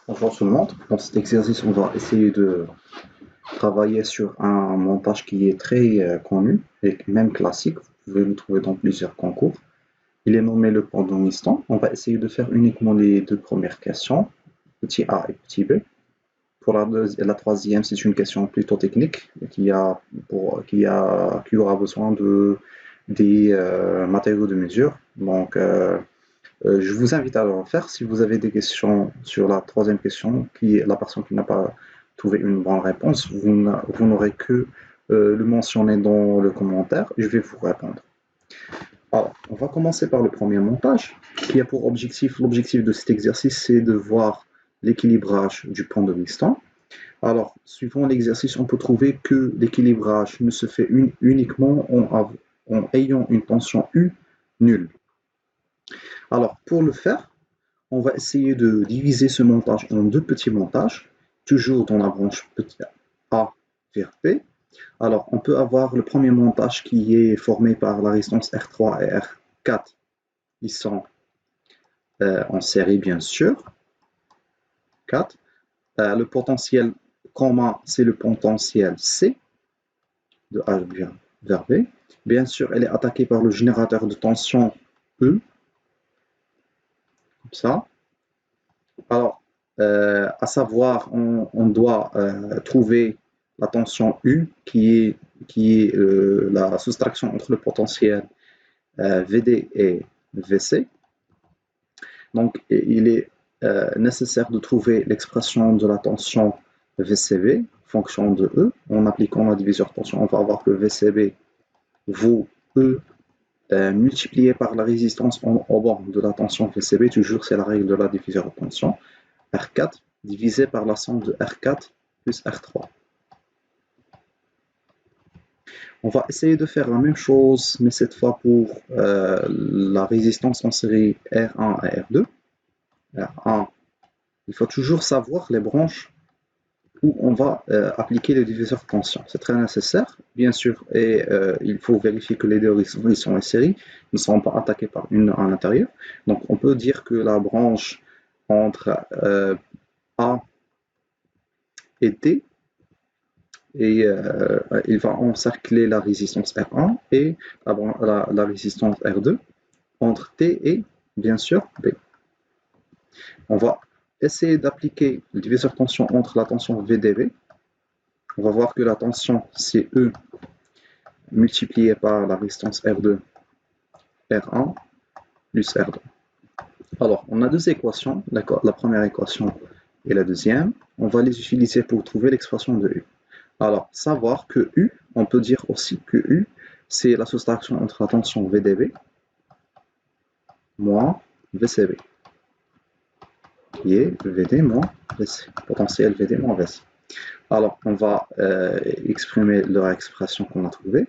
Bonjour tout le monde. Dans cet exercice, on va essayer de travailler sur un montage qui est très connu et même classique. Vous pouvez le trouver dans plusieurs concours. Il est nommé le pendant instant. On va essayer de faire uniquement les deux premières questions, petit A et petit B. Pour la troisième, c'est une question plutôt technique qui aura besoin des matériaux de mesure. Je vous invite à le faire. Si vous avez des questions sur la troisième question, qui est la personne qui n'a pas trouvé une bonne réponse, vous n'aurez que le mentionner dans le commentaire. Je vais vous répondre. Alors, on va commencer par le premier montage, qui a pour objectif, l'objectif de cet exercice, c'est de voir l'équilibrage du pont de Liston. Alors, suivant l'exercice, on peut trouver que l'équilibrage ne se fait uniquement en ayant une tension U nulle. Alors, pour le faire, on va essayer de diviser ce montage en deux petits montages, toujours dans la branche A vers B. Alors, on peut avoir le premier montage qui est formé par la résistance R3 et R4. Ils sont en série, bien sûr. 4. Le potentiel commun, c'est le potentiel C, de A vers B. Bien sûr, elle est attaquée par le générateur de tension E, comme ça. Alors, à savoir, on doit trouver la tension U qui est la soustraction entre le potentiel VD et VC. Donc, il est nécessaire de trouver l'expression de la tension VCB, fonction de E. En appliquant la division de tension, on va avoir que VCB vaut E multiplié par la résistance au bord de la tension VCB. Toujours, c'est la règle de la division de tension. R4 divisé par la somme de R4 plus R3. On va essayer de faire la même chose, mais cette fois pour la résistance en série R1 et R2. R1, il faut toujours savoir les branches où on va appliquer le diviseur de tension. C'est très nécessaire, bien sûr, et il faut vérifier que les deux sont en série, ne sont pas attaqués par une à l'intérieur. Donc on peut dire que la branche entre A et D, et il va encercler la résistance R1 et la résistance R2 entre T et, bien sûr, B. On va essayer d'appliquer le diviseur de tension entre la tension VDB. On va voir que la tension, c'est E multiplié par la résistance R2, R1 plus R2. Alors, on a deux équations, la première équation et la deuxième. On va les utiliser pour trouver l'expression de U. Alors, savoir que U, on peut dire aussi que U, c'est la soustraction entre la tension VDB moins VCB, qui est VD moins VC, potentiel VD moins VC. Alors, on va exprimer leur expression qu'on a trouvée.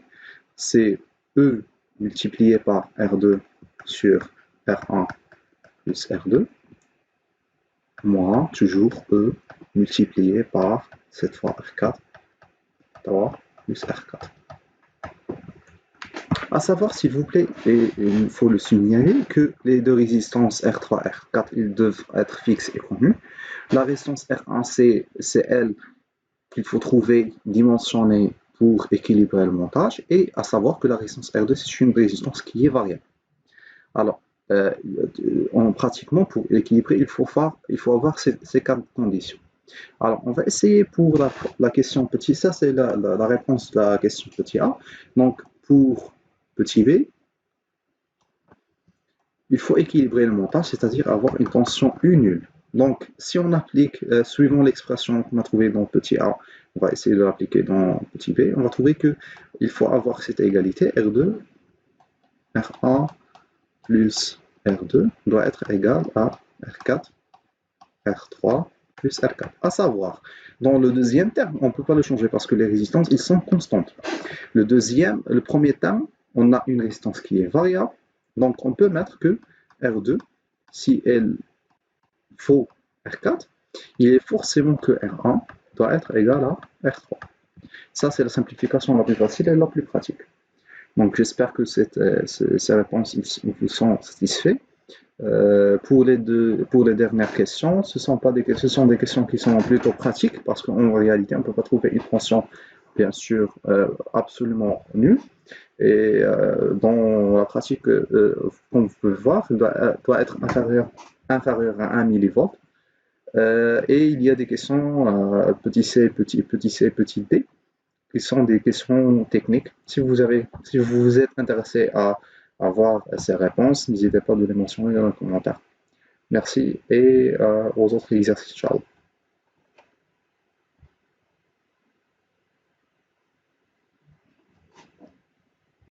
C'est E multiplié par R2 sur R1 plus R2, moins toujours E multiplié par, cette fois R4, 3 plus R4. À savoir, s'il vous plaît, et il faut le signaler, que les deux résistances R3 et R4 ils doivent être fixes et connues. La résistance R1, c'est elle qu'il faut trouver dimensionnée pour équilibrer le montage, et à savoir que la résistance R2, c'est une résistance qui est variable. Alors, pratiquement, pour équilibrer, il faut avoir ces quatre conditions. Alors, on va essayer pour la question petit, ça c'est la réponse de la question petit A. Donc, pour petit b, il faut équilibrer le montage, c'est-à-dire avoir une tension U nulle. Donc, si on applique, suivant l'expression qu'on a trouvée dans petit a, on va essayer de l'appliquer dans petit b, on va trouver qu'il faut avoir cette égalité, R2, R1 plus R2 doit être égal à R4, R3 plus R4. À savoir, dans le deuxième terme, on ne peut pas le changer parce que les résistances, ils sont constantes. Le premier terme, on a une résistance qui est variable, donc on peut mettre que R2, si elle vaut R4, il est forcément que R1 doit être égal à R3. Ça, c'est la simplification la plus facile et la plus pratique. Donc j'espère que ces réponses vous sont satisfaits. Pour les dernières questions, ce sont des questions qui sont plutôt pratiques parce qu'en réalité, on ne peut pas trouver une fonction, bien sûr, absolument nulle. Et dans la pratique, comme vous pouvez voir, elle doit être inférieur à 1 millivolt. Et il y a des questions petit c, petit c, petit d, qui sont des questions techniques. Si vous vous êtes intéressé à avoir ces réponses, n'hésitez pas à les mentionner dans les commentaires. Merci et aux autres exercices. Ciao.